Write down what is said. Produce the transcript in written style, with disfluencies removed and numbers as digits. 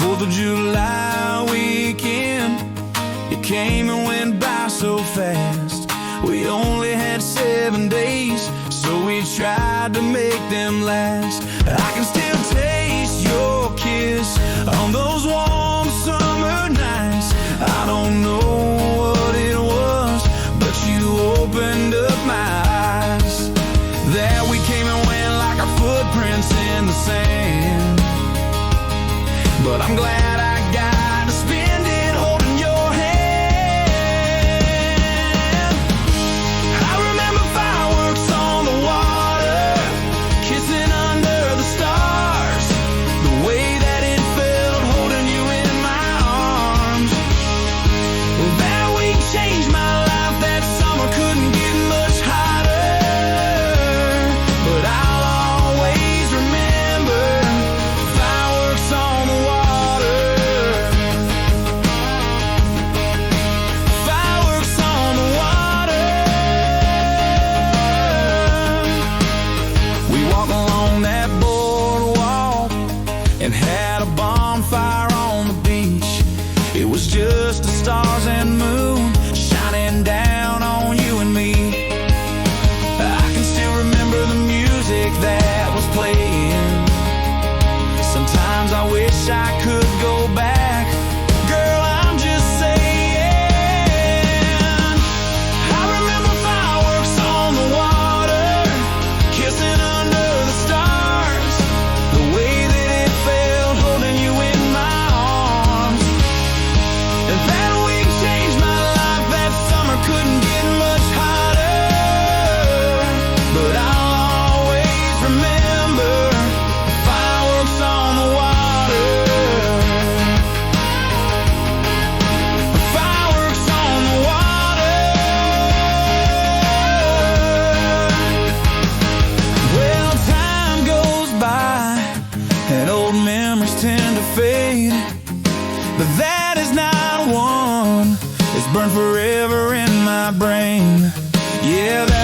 4th of July weekend, it came and went by so fast. We only had 7 days, so we tried to make them last. I can still taste your kiss on those warm summer nights. I don't know what it was, but you opened up my eyes. That we came and went like our footprints in the sand. But I'm glad I got to spend it holding your hand. I remember fireworks on the water, kissing under the stars. The way that it felt holding you in my arms. Well, that week changed my life. That summer couldn't get much hotter. But I'll always remember fireworks on the water. Fireworks on the water. We walked along that boardwalk and had a bonfire on the beach. It was just the stars and moon shining down on you and me. I can still remember the music that was playing. Sometimes I wish I could go back. Girl, I'm just saying. I remember fireworks on the water, kissing under the stars. The way that it felt holding you in my arms. And that week changed my life. That summer couldn't get much hotter. But I'll always remember fireworks on the water. Fireworks on the water. Well, time goes by and old memories tend to fade, but that is not one. It's burned forever in my brain. Yeah, that